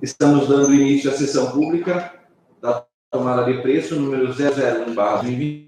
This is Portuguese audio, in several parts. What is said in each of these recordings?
Estamos dando início à sessão pública da tomada de preço número 001/2020.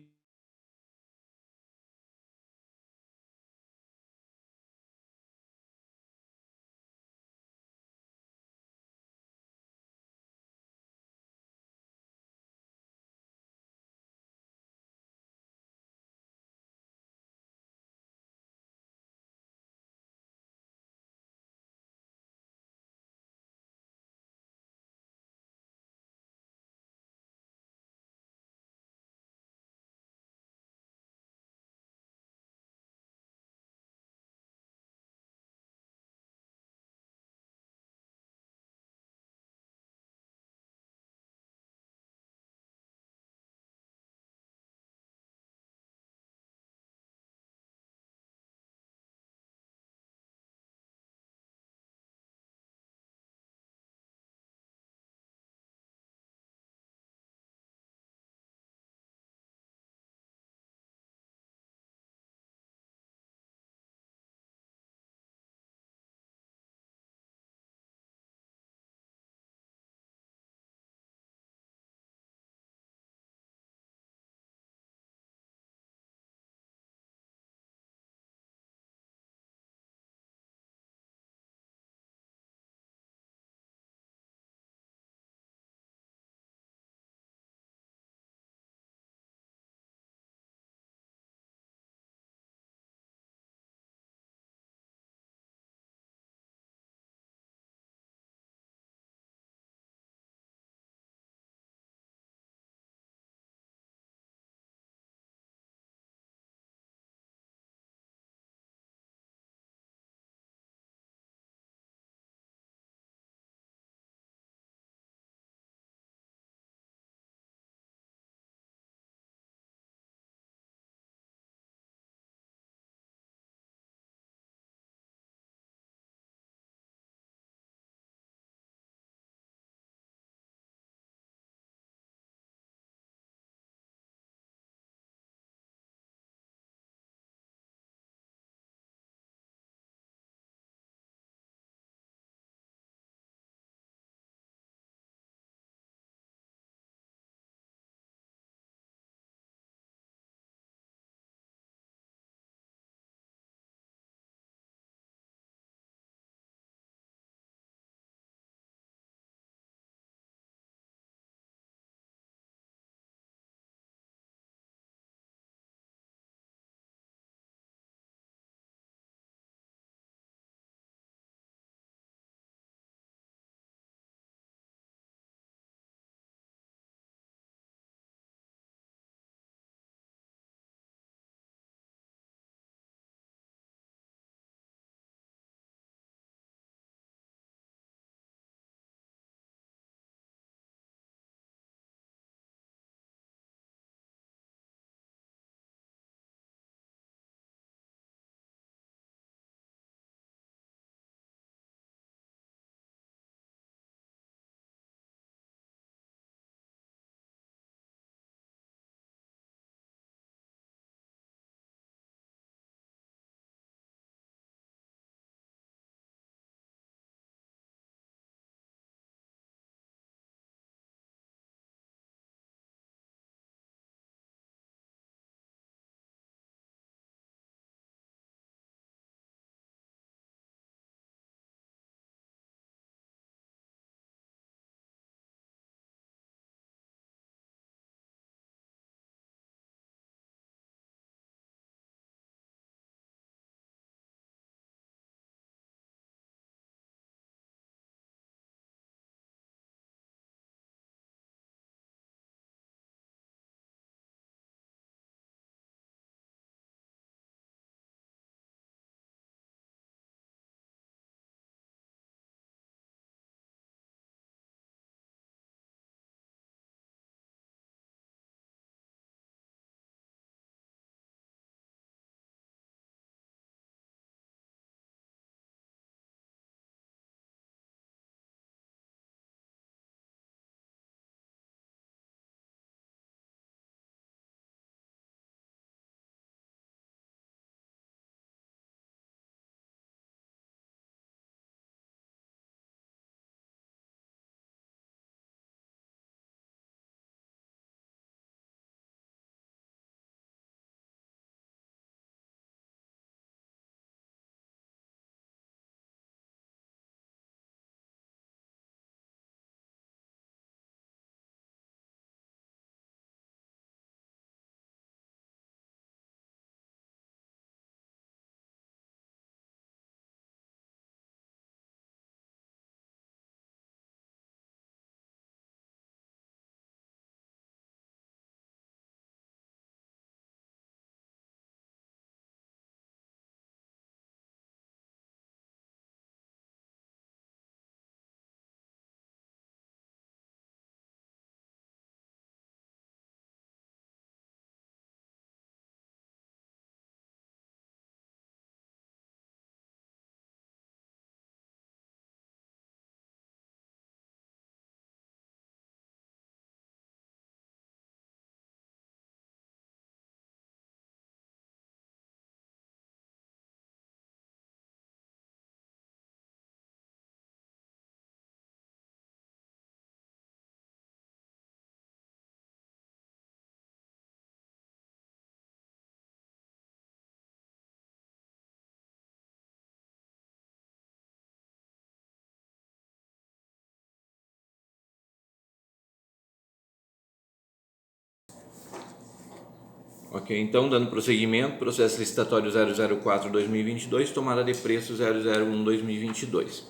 Ok, então dando prosseguimento, processo licitatório 004-2022, tomada de preço 001-2022.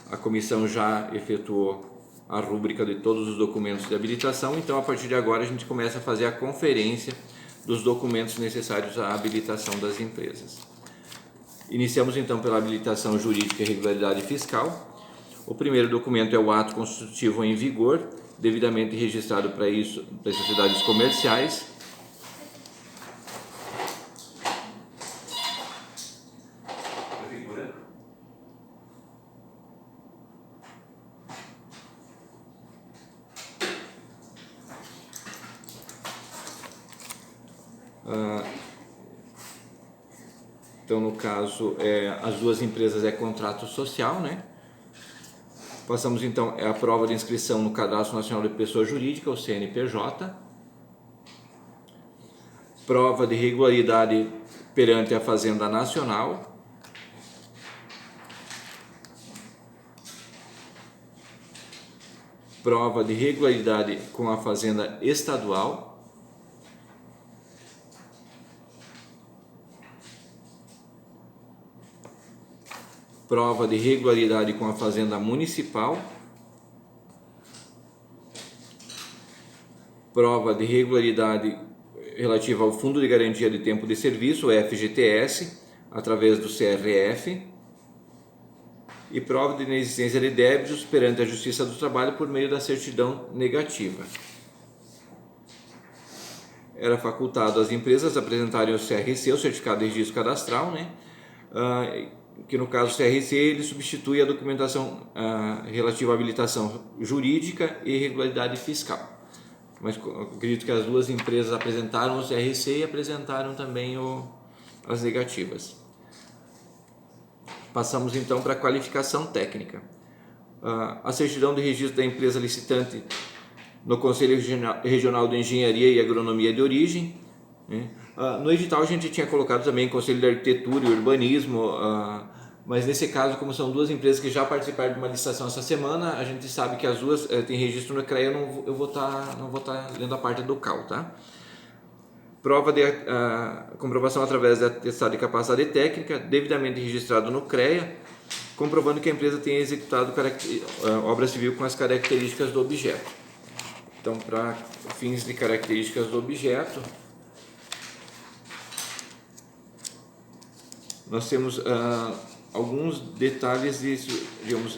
A comissão já efetuou a rúbrica de todos os documentos de habilitação, então a partir de agora a gente começa a fazer a conferência dos documentos necessários à habilitação das empresas. Iniciamos então pela habilitação jurídica e regularidade fiscal. O primeiro documento é o ato constitutivo em vigor, devidamente registrado para isso para as sociedades comerciais. Então, no caso, as duas empresas é contrato social, né? Passamos então a prova de inscrição no Cadastro Nacional de Pessoa Jurídica, o CNPJ. Prova de regularidade perante a Fazenda Nacional. Prova de regularidade com a Fazenda Estadual. Prova de regularidade com a Fazenda Municipal. Prova de regularidade relativa ao Fundo de Garantia de Tempo de Serviço, o FGTS, através do CRF. E prova de inexistência de débitos perante a Justiça do Trabalho por meio da certidão negativa. Era facultado às empresas apresentarem o CRC, o Certificado de Registro Cadastral, né? Que no caso do CRC ele substitui a documentação relativa à habilitação jurídica e regularidade fiscal. Mas acredito que as duas empresas apresentaram o CRC e apresentaram também as negativas. Passamos então para a qualificação técnica. A certidão de registro da empresa licitante no Conselho Regional de Engenharia e Agronomia de Origem, né? No edital a gente tinha colocado também Conselho de Arquitetura e Urbanismo, mas nesse caso, como são duas empresas que já participaram de uma licitação essa semana, a gente sabe que as duas têm registro no CREA, não vou estar lendo a parte do CAL, tá? Prova de comprovação através de atestado de capacidade técnica, devidamente registrado no CREA, comprovando que a empresa tenha executado obra civil com as características do objeto. Então, para fins de características do objeto, nós temos alguns detalhes disso, digamos,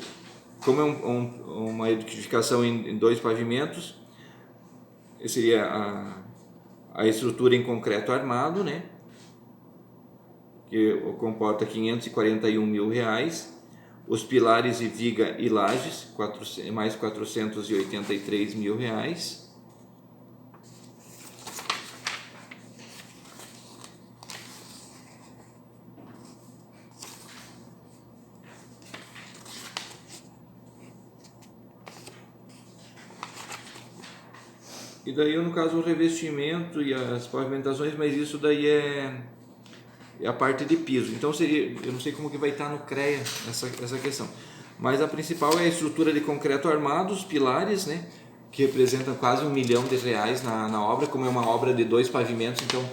como é uma edificação em 2 pavimentos, seria a estrutura em concreto armado, né, que comporta R$541 mil, os pilares e viga e lajes, mais R$483 mil. E daí, no caso, o revestimento e as pavimentações, mas isso daí é a parte de piso. Então seria, eu não sei como que vai estar no CREA essa questão. Mas a principal é a estrutura de concreto armado, os pilares, né, que representam quase R$1 milhão na obra, como é uma obra de 2 pavimentos, então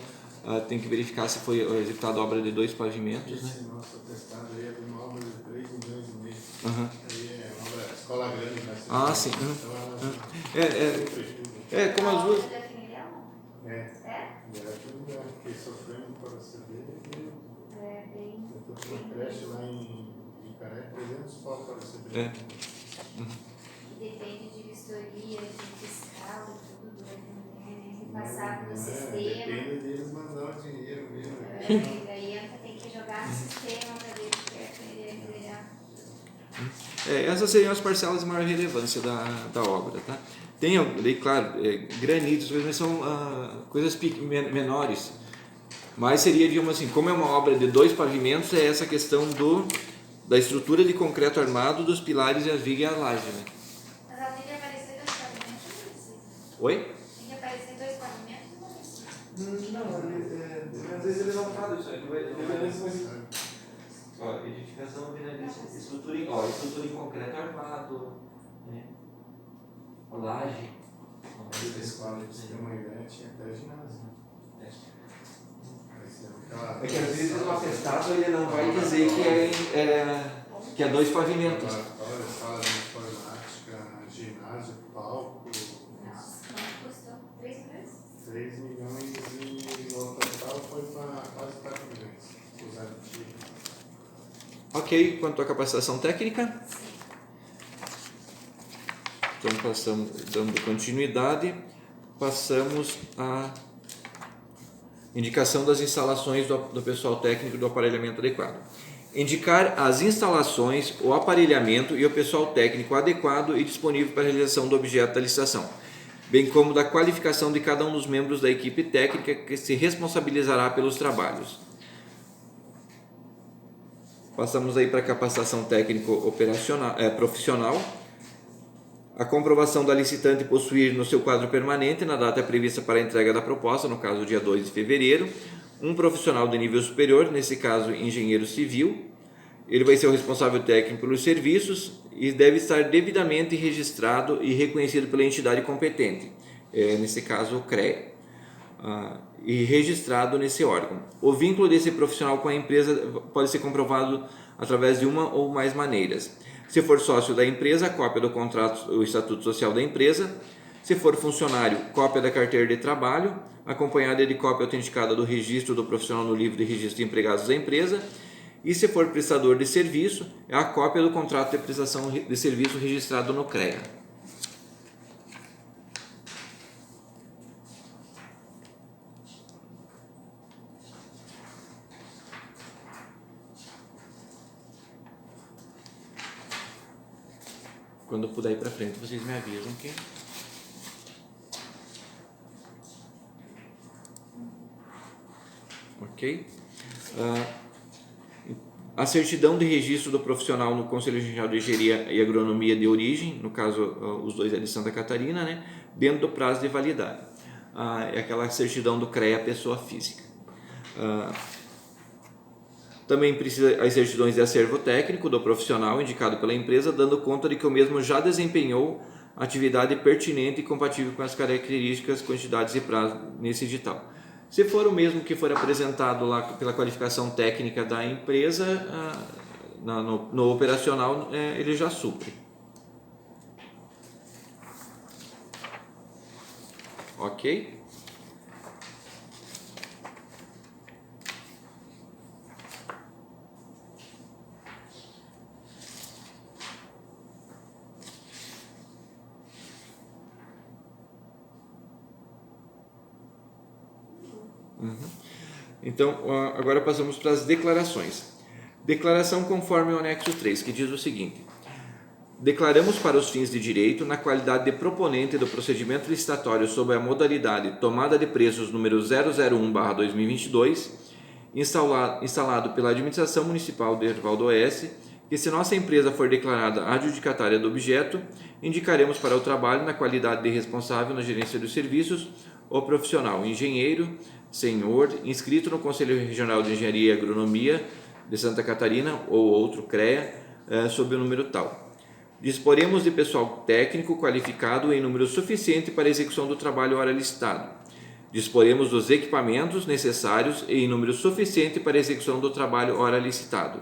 tem que verificar se foi executada a obra de 2 pavimentos. Esse nosso atestado aí é de uma obra de 3,5 milhões. Aí é uma obra, escola grande, mas sim. Então, Como as duas. Fiquei sofrendo para receber. Eu estou com uma creche lá em Icaré, 300 pau para receber. Depende de vistoria, de fiscal e tudo, né? Passar no sistema. Depende deles mandar o dinheiro mesmo. Daí tem que jogar no sistema para ver o que é melhor. Essas seriam as parcelas de maior relevância da obra, tá? Tem, claro, granitos, mas são coisas menores. Mas seria, digamos assim, como é uma obra de 2 pavimentos, é essa questão da estrutura de concreto armado, dos pilares e a viga e a laje, né? Mas ela tem que aparecer 2 pavimentos, não precisa. Oi? Tem que aparecer 2 pavimentos, não precisa. Não, às vezes é levantado isso aí. Edificação vilarista, estrutura em concreto armado, né? Laje. Essa escola, para você ter uma ideia, tinha 10 ginásios. É que às vezes o atestado ele não vai dizer que é 2 pavimentos. Olha, sala de informática, ginásio, palco. Nossa, quanto custou? 3 milhões? 3 milhões e no total foi para quase 4 milhões. Usaram tiro. Ok, quanto à capacitação técnica? Então passamos, dando continuidade, passamos à indicação das instalações do pessoal técnico do aparelhamento adequado. Indicar as instalações, o aparelhamento e o pessoal técnico adequado e disponível para a realização do objeto da licitação, bem como da qualificação de cada um dos membros da equipe técnica que se responsabilizará pelos trabalhos. Passamos aí para a capacitação profissional. A comprovação da licitante possuir no seu quadro permanente, na data prevista para a entrega da proposta, no caso dia 2 de fevereiro, um profissional de nível superior, nesse caso engenheiro civil. Ele vai ser o responsável técnico pelos serviços e deve estar devidamente registrado e reconhecido pela entidade competente, nesse caso o CREA, e registrado nesse órgão. O vínculo desse profissional com a empresa pode ser comprovado através de uma ou mais maneiras. Se for sócio da empresa, cópia do contrato, o estatuto social da empresa. Se for funcionário, cópia da carteira de trabalho, acompanhada de cópia autenticada do registro do profissional no livro de registro de empregados da empresa. E se for prestador de serviço, é a cópia do contrato de prestação de serviço registrado no CREA. Quando eu puder ir para frente, vocês me avisam que... Ok? A certidão de registro do profissional no Conselho Regional de Engenharia e Agronomia de origem, no caso os dois é de Santa Catarina, né? Dentro do prazo de validade. É aquela certidão do CREA pessoa física. Também precisa as certidões de acervo técnico do profissional indicado pela empresa, dando conta de que o mesmo já desempenhou atividade pertinente e compatível com as características, quantidades e prazo nesse edital. Se for o mesmo que for apresentado lá pela qualificação técnica da empresa, no operacional ele já supre. Ok? Então, agora passamos para as declarações. Declaração conforme o anexo 3, que diz o seguinte: declaramos para os fins de direito, na qualidade de proponente do procedimento licitatório sob a modalidade tomada de preços número 001/2022, instalado pela Administração Municipal de Erval do Oeste, que se nossa empresa for declarada adjudicatária do objeto, indicaremos para o trabalho, na qualidade de responsável na gerência dos serviços, o profissional engenheiro, senhor, inscrito no Conselho Regional de Engenharia e Agronomia de Santa Catarina ou outro CREA, sob o número tal. Disporemos de pessoal técnico qualificado em número suficiente para a execução do trabalho ora licitado. Disporemos dos equipamentos necessários em número suficiente para a execução do trabalho ora licitado.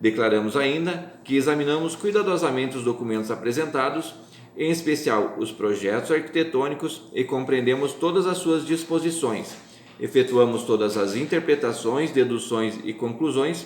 Declaramos ainda que examinamos cuidadosamente os documentos apresentados, em especial os projetos arquitetônicos, e compreendemos todas as suas disposições. Efetuamos todas as interpretações, deduções e conclusões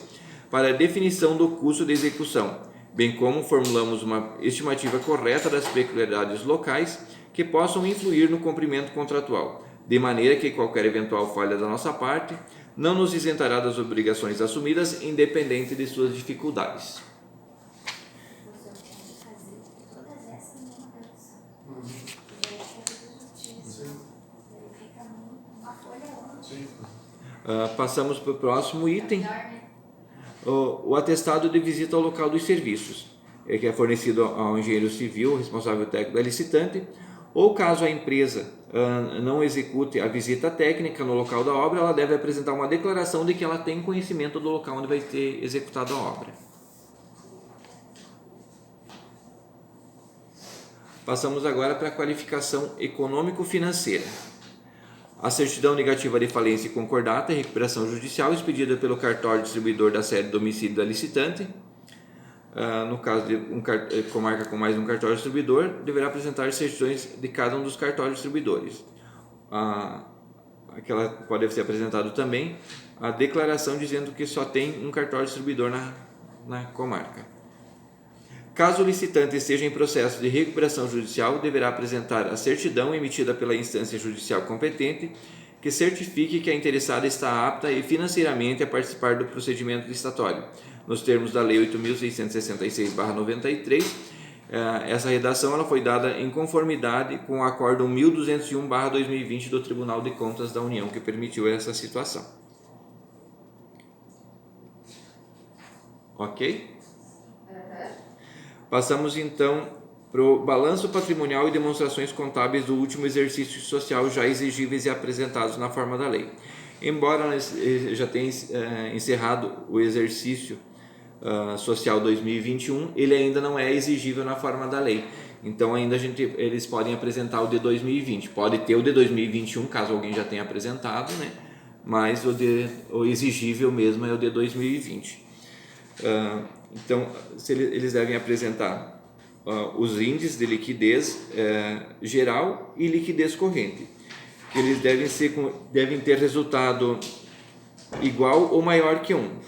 para a definição do custo de execução, bem como formulamos uma estimativa correta das peculiaridades locais que possam influir no cumprimento contratual, de maneira que qualquer eventual falha da nossa parte não nos isentará das obrigações assumidas, independente de suas dificuldades. Passamos para o próximo item, o atestado de visita ao local dos serviços, que é fornecido ao engenheiro civil, responsável técnico da licitante, ou caso a empresa não execute a visita técnica no local da obra, ela deve apresentar uma declaração de que ela tem conhecimento do local onde vai ser executada a obra. Passamos agora para a qualificação econômico-financeira. A certidão negativa de falência e concordata e recuperação judicial expedida pelo cartório distribuidor da sede domicílio da licitante. No caso de comarca com mais um cartório distribuidor, deverá apresentar certidões de cada um dos cartórios distribuidores. Aquela pode ser apresentado também a declaração dizendo que só tem um cartório distribuidor na comarca. Caso o licitante esteja em processo de recuperação judicial, deverá apresentar a certidão emitida pela instância judicial competente que certifique que a interessada está apta e financeiramente a participar do procedimento licitatório, nos termos da Lei 8.666/93. Essa redação ela foi dada em conformidade com o Acórdão 1201/2020 do Tribunal de Contas da União, que permitiu essa situação. Ok? Passamos então para o balanço patrimonial e demonstrações contábeis do último exercício social já exigíveis e apresentados na forma da lei. Embora já tenha encerrado o exercício social 2021, ele ainda não é exigível na forma da lei. Então ainda eles podem apresentar o de 2020. Pode ter o de 2021, caso alguém já tenha apresentado, né? Mas o exigível mesmo é o de 2020. Então, eles devem apresentar os índices de liquidez geral e liquidez corrente, que eles devem ter resultado igual ou maior que 1.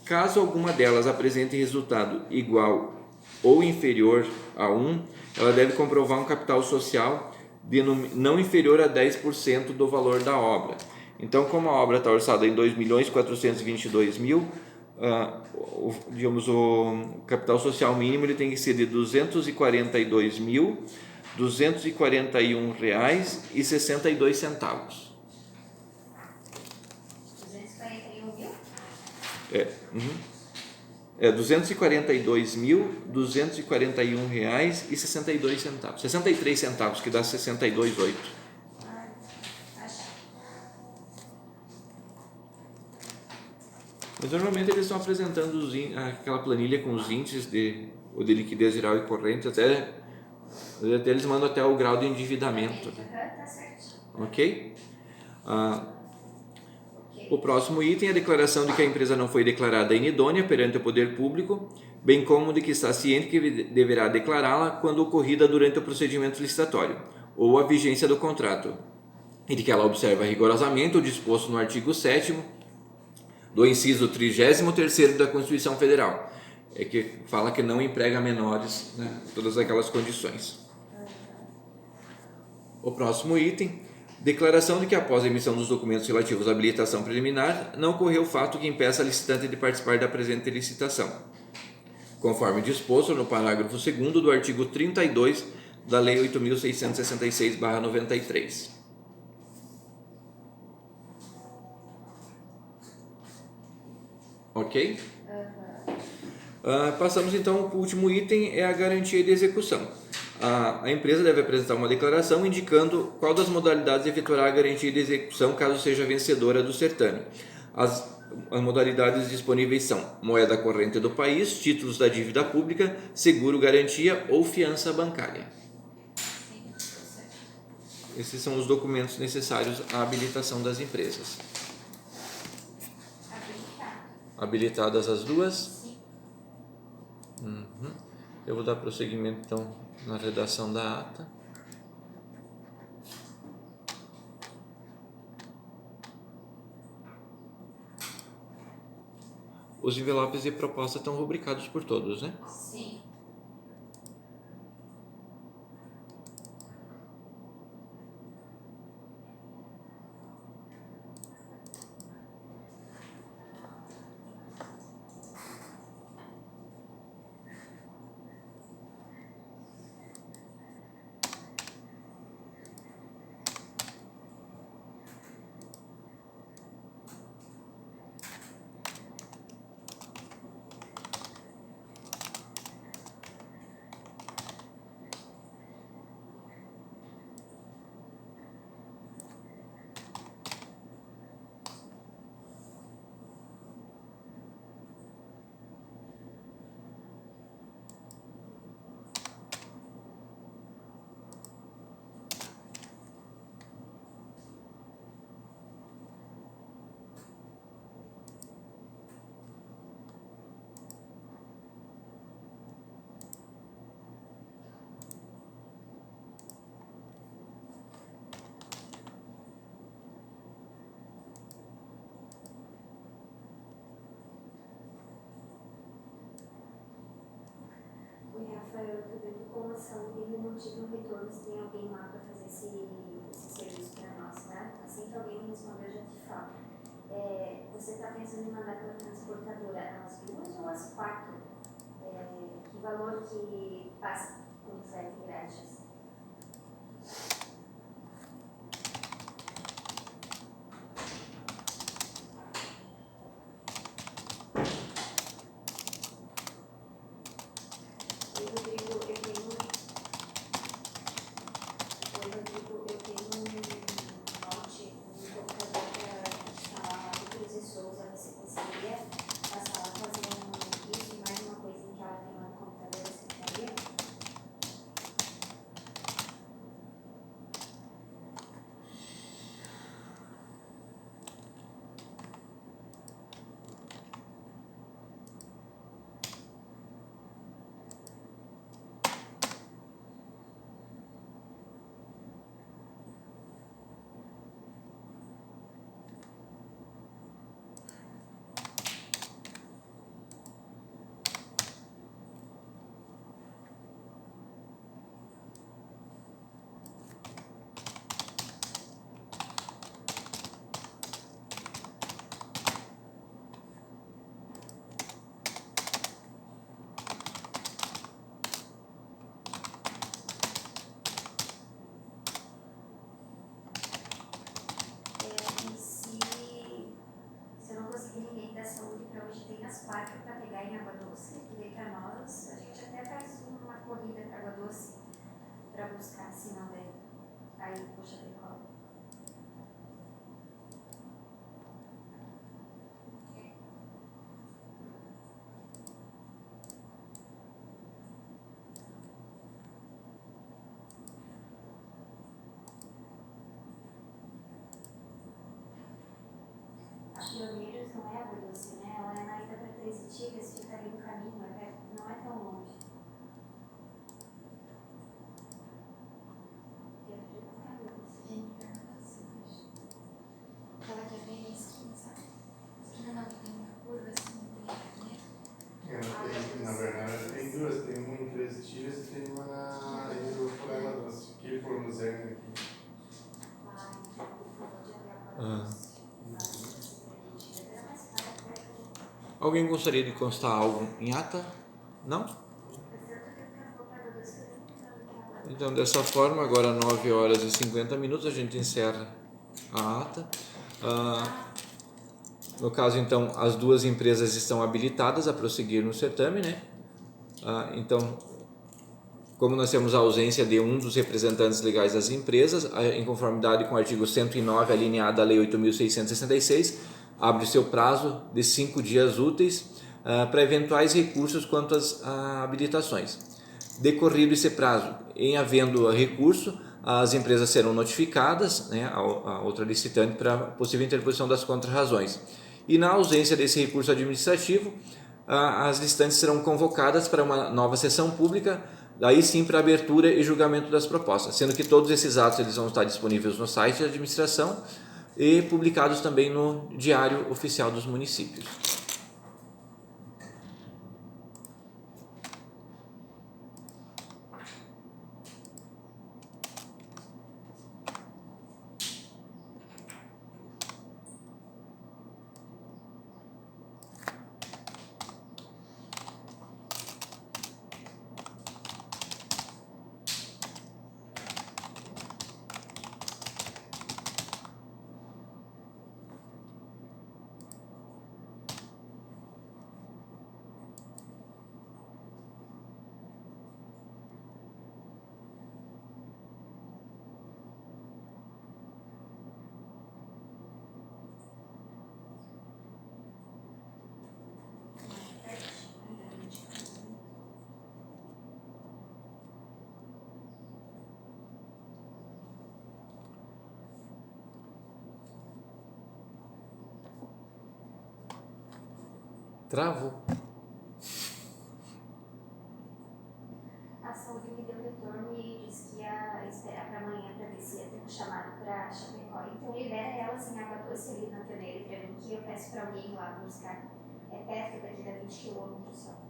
Caso alguma delas apresente resultado igual ou inferior a 1, ela deve comprovar um capital social de não inferior a 10% do valor da obra. Então, como a obra está orçada em 2.422.000, digamos, o capital social mínimo ele tem que ser de R$ 242.241,62. 241 mil? É R$242.241,62. 63 centavos, que dá 62,8. Mas normalmente eles estão apresentando aquela planilha com os índices de liquidez geral e corrente, até eles mandam até o grau de endividamento. Tá certo. Ok? O próximo item é a declaração de que a empresa não foi declarada inidônea perante o poder público, bem como de que está ciente que deverá declará-la quando ocorrida durante o procedimento licitatório, ou a vigência do contrato, e de que ela observa rigorosamente o disposto no artigo 7º do inciso 33º da Constituição Federal, que fala que não emprega menores, né, todas aquelas condições. O próximo item, declaração de que após a emissão dos documentos relativos à habilitação preliminar, não ocorreu fato que impeça a licitante de participar da presente licitação, conforme disposto no parágrafo 2º do artigo 32 da Lei 8.666/93. Ok? Passamos então para o último item, é a garantia de execução. A empresa deve apresentar uma declaração indicando qual das modalidades efetuará a garantia de execução caso seja vencedora do certame. As modalidades disponíveis são moeda corrente do país, títulos da dívida pública, seguro garantia ou fiança bancária. Esses são os documentos necessários à habilitação das empresas. Habilitadas as duas? Sim. Eu vou dar prosseguimento então na redação da ata. Os envelopes de proposta estão rubricados por todos, né? Sim. eu tô vendo como a saúde ainda não tive um retorno, se tem alguém lá para fazer esse serviço para nós, tá? Assim que alguém me responder, eu já te falo. Você está pensando em mandar pela transportadora as 2 ou as 4? Que valor que passa com o frete grátis? Para pegar em água doce, que daí para nós, a gente até faz uma corrida para água doce para buscar, se não der. Aí, poxa, decola. A Pioneiros não é água doce, né? Ela é na ida para Três Itigas, fica ali no caminho, não é tão longe. Ela quer ver a esquina, sabe? Esquina não, tem uma curva assim, tem Na verdade, tem 2, tem uma em Três Tiras e tem uma na Ilha do Água Doce, que ele for no Zerno aqui. Alguém gostaria de constar algo em ata? Não? Então, dessa forma, agora 9 horas e 50 minutos, a gente encerra a ata. No caso, então, as 2 empresas estão habilitadas a prosseguir no certame, né? Então, como nós temos a ausência de um dos representantes legais das empresas, em conformidade com o artigo 109, alineado à Lei 8.666, abre seu prazo de 5 dias úteis para eventuais recursos quanto às habilitações. Decorrido esse prazo, em havendo recurso, as empresas serão notificadas, né, a outra licitante para possível interposição das contrarrazões. E na ausência desse recurso administrativo, as licitantes serão convocadas para uma nova sessão pública, daí sim para abertura e julgamento das propostas, sendo que todos esses atos eles vão estar disponíveis no site da administração e publicados também no Diário Oficial dos Municípios. Travou. A saúde me deu retorno e disse que ia esperar para amanhã para ver se ia ter um chamado para Chapecó. Então libera elas em água doce ali na torneira para mim, que eu peço para alguém lá buscar. É perto daqui, dá 20 quilômetros só.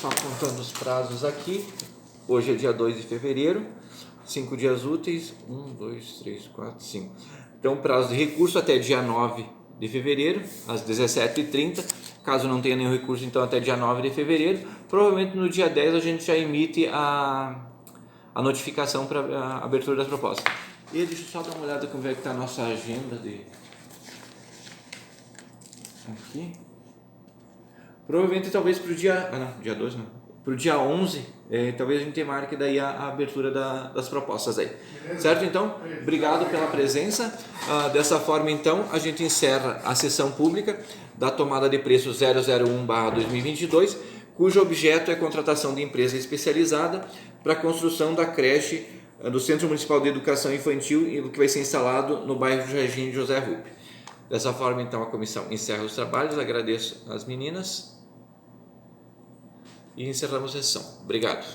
Só contando os prazos aqui. Hoje é dia 2 de fevereiro, 5 dias úteis, 1, 2, 3, 4, 5. Então, prazo de recurso até dia 9 de fevereiro, às 17h30. Caso não tenha nenhum recurso, então até dia 9 de fevereiro. Provavelmente no dia 10 a gente já emite a notificação para a abertura das propostas. E deixa eu só dar uma olhada como é que está a nossa agenda de... Aqui. Provavelmente talvez para o dia... dia 12 não. Para o dia 11, talvez a gente marque daí a abertura das propostas aí. Certo? Então, obrigado pela presença. Dessa forma, então, a gente encerra a sessão pública da tomada de preço 001/2022, cujo objeto é a contratação de empresa especializada para a construção da creche do Centro Municipal de Educação Infantil, que vai ser instalado no bairro Jardim José Rupp. Dessa forma, então, a comissão encerra os trabalhos. Agradeço às meninas e encerramos a sessão. Obrigado.